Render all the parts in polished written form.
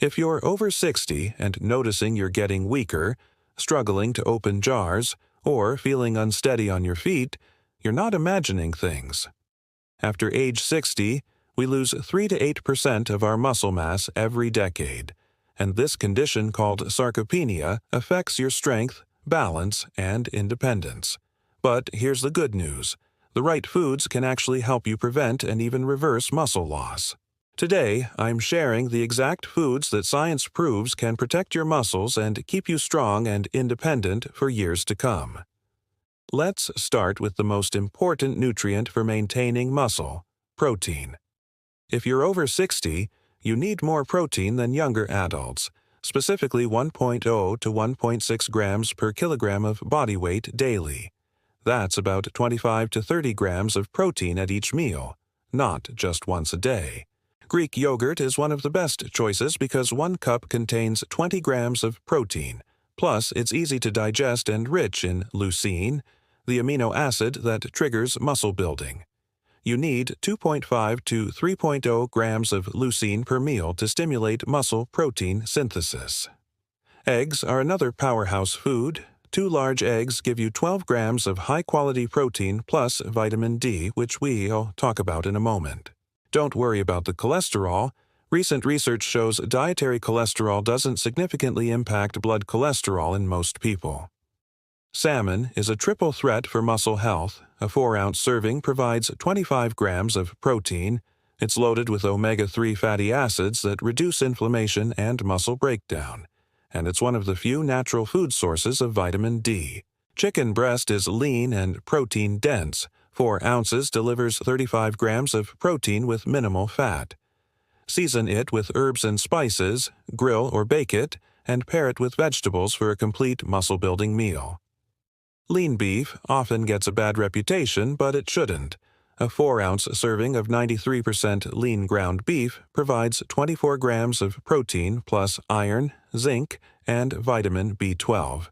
If you're over 60 and noticing you're getting weaker, struggling to open jars, or feeling unsteady on your feet, you're not imagining things. After age 60, we lose 3 to 8% of our muscle mass every decade, and this condition called sarcopenia affects your strength, balance, and independence. But here's the good news. The right foods can actually help you prevent and even reverse muscle loss. Today, I'm sharing the exact foods that science proves can protect your muscles and keep you strong and independent for years to come. Let's start with the most important nutrient for maintaining muscle, protein. If you're over 60, you need more protein than younger adults, specifically 1.0 to 1.6 grams per kilogram of body weight daily. That's about 25 to 30 grams of protein at each meal, not just once a day. Greek yogurt is one of the best choices because 1 cup contains 20 grams of protein, plus it's easy to digest and rich in leucine, the amino acid that triggers muscle building. You need 2.5 to 3.0 grams of leucine per meal to stimulate muscle protein synthesis. Eggs are another powerhouse food. 2 large eggs give you 12 grams of high-quality protein plus vitamin D, which we'll talk about in a moment. Don't worry about the cholesterol. Recent research shows dietary cholesterol doesn't significantly impact blood cholesterol in most people. Salmon is a triple threat for muscle health. A 4-ounce serving provides 25 grams of protein. It's loaded with omega-3 fatty acids that reduce inflammation and muscle breakdown. And it's one of the few natural food sources of vitamin D. Chicken breast is lean and protein-dense. 4 ounces delivers 35 grams of protein with minimal fat. Season it with herbs and spices, grill or bake it, and pair it with vegetables for a complete muscle-building meal. Lean beef often gets a bad reputation, but it shouldn't. A 4-ounce serving of 93% lean ground beef provides 24 grams of protein plus iron, zinc, and vitamin B12,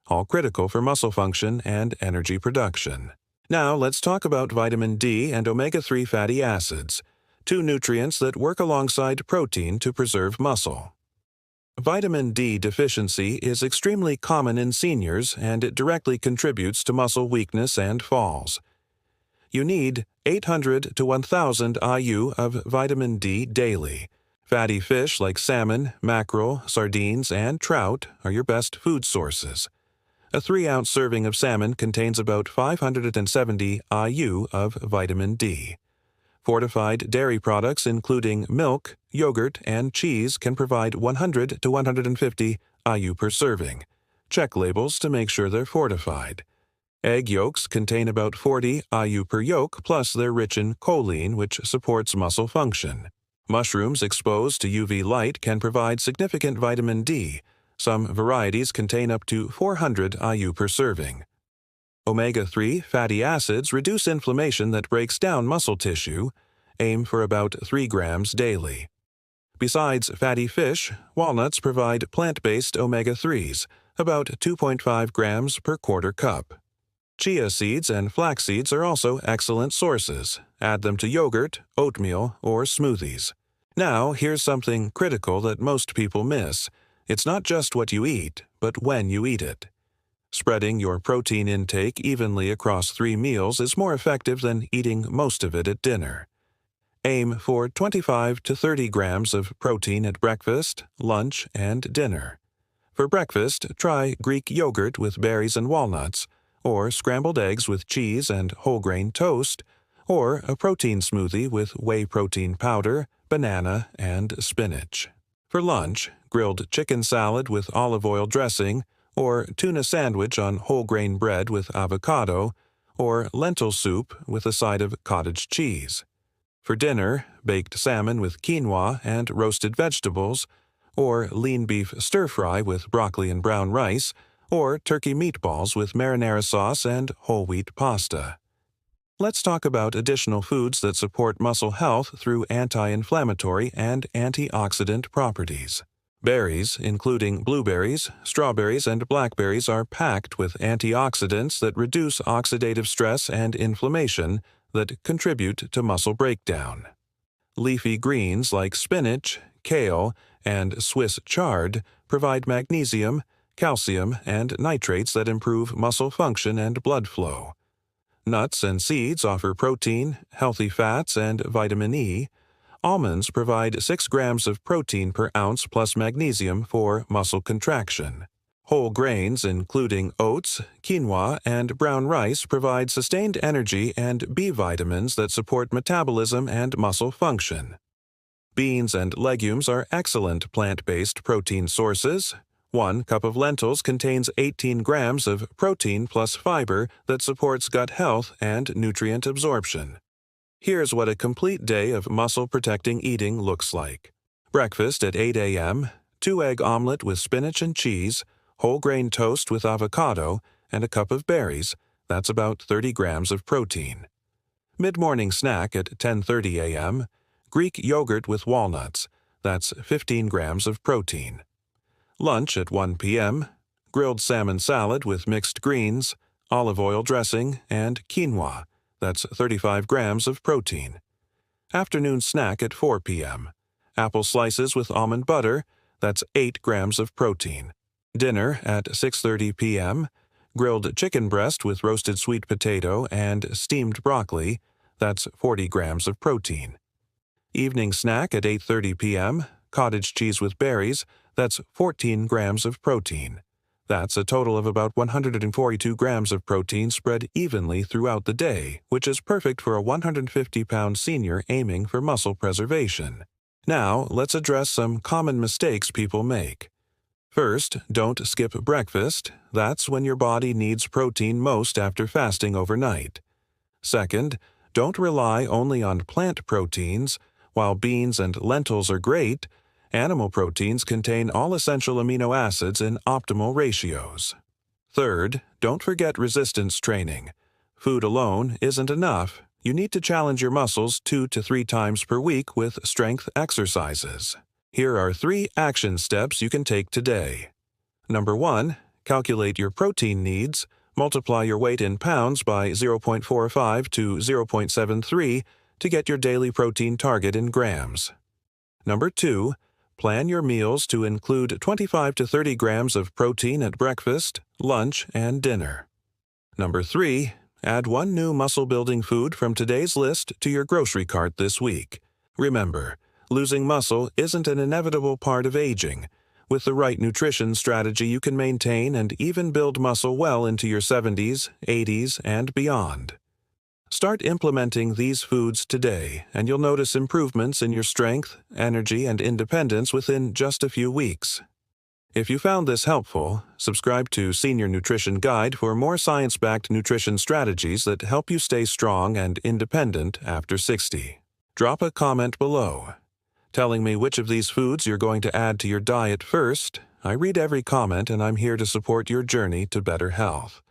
all critical for muscle function and energy production. Now let's talk about vitamin D and omega-3 fatty acids, 2 nutrients that work alongside protein to preserve muscle. Vitamin D deficiency is extremely common in seniors, and it directly contributes to muscle weakness and falls. You need 800 to 1,000 IU of vitamin D daily. Fatty fish like salmon, mackerel, sardines, and trout are your best food sources. A 3-ounce serving of salmon contains about 570 IU of vitamin D. Fortified dairy products including milk, yogurt, and cheese can provide 100 to 150 IU per serving. Check labels to make sure they're fortified. Egg yolks contain about 40 IU per yolk, plus they're rich in choline, which supports muscle function. Mushrooms exposed to UV light can provide significant vitamin D. Some varieties contain up to 400 IU per serving. Omega-3 fatty acids reduce inflammation that breaks down muscle tissue. Aim for about 3 grams daily. Besides fatty fish, walnuts provide plant-based omega-3s, about 2.5 grams per quarter cup. Chia seeds and flax seeds are also excellent sources. Add them to yogurt, oatmeal, or smoothies. Now, here's something critical that most people miss. It's not just what you eat, but when you eat it. Spreading your protein intake evenly across 3 meals is more effective than eating most of it at dinner. Aim for 25 to 30 grams of protein at breakfast, lunch, and dinner. For breakfast, try Greek yogurt with berries and walnuts, or scrambled eggs with cheese and whole grain toast, or a protein smoothie with whey protein powder, banana, and spinach. For lunch, grilled chicken salad with olive oil dressing, or tuna sandwich on whole grain bread with avocado, or lentil soup with a side of cottage cheese. For dinner, baked salmon with quinoa and roasted vegetables, or lean beef stir-fry with broccoli and brown rice, or turkey meatballs with marinara sauce and whole wheat pasta. Let's talk about additional foods that support muscle health through anti-inflammatory and antioxidant properties. Berries, including blueberries, strawberries, and blackberries, are packed with antioxidants that reduce oxidative stress and inflammation that contribute to muscle breakdown. Leafy greens like spinach, kale, and Swiss chard provide magnesium, calcium, and nitrates that improve muscle function and blood flow. Nuts and seeds offer protein, healthy fats, and vitamin E. Almonds provide 6 grams of protein per ounce plus magnesium for muscle contraction. Whole grains, including oats, quinoa, and brown rice, provide sustained energy and B vitamins that support metabolism and muscle function. Beans and legumes are excellent plant-based protein sources. 1 cup of lentils contains 18 grams of protein plus fiber that supports gut health and nutrient absorption. Here's what a complete day of muscle-protecting eating looks like. Breakfast at 8 a.m., 2-egg omelet with spinach and cheese, whole grain toast with avocado, and a cup of berries. That's about 30 grams of protein. Mid-morning snack at 10:30 a.m., Greek yogurt with walnuts. That's 15 grams of protein. Lunch at 1 p.m., grilled salmon salad with mixed greens, olive oil dressing, and quinoa. That's 35 grams of protein. Afternoon snack at 4 p.m., apple slices with almond butter. That's 8 grams of protein. Dinner at 6:30 p.m., grilled chicken breast with roasted sweet potato and steamed broccoli. That's 40 grams of protein. Evening snack at 8:30 p.m., cottage cheese with berries. That's 14 grams of protein. That's a total of about 142 grams of protein spread evenly throughout the day, which is perfect for a 150-pound senior aiming for muscle preservation. Now, let's address some common mistakes people make. First, don't skip breakfast. That's when your body needs protein most after fasting overnight. Second, don't rely only on plant proteins. While beans and lentils are great, animal proteins contain all essential amino acids in optimal ratios. Third, don't forget resistance training. Food alone isn't enough. You need to challenge your muscles 2 to 3 times per week with strength exercises. Here are 3 action steps you can take today. Number 1, calculate your protein needs. Multiply your weight in pounds by 0.45 to 0.73 to get your daily protein target in grams. Number 2, plan your meals to include 25 to 30 grams of protein at breakfast, lunch, and dinner. Number 3, add 1 new muscle-building food from today's list to your grocery cart this week. Remember, losing muscle isn't an inevitable part of aging. With the right nutrition strategy, you can maintain and even build muscle well into your 70s, 80s, and beyond. Start implementing these foods today, and you'll notice improvements in your strength, energy, and independence within just a few weeks. If you found this helpful, subscribe to Senior Nutrition Guide for more science-backed nutrition strategies that help you stay strong and independent after 60. Drop a comment below, telling me which of these foods you're going to add to your diet first. I read every comment, and I'm here to support your journey to better health.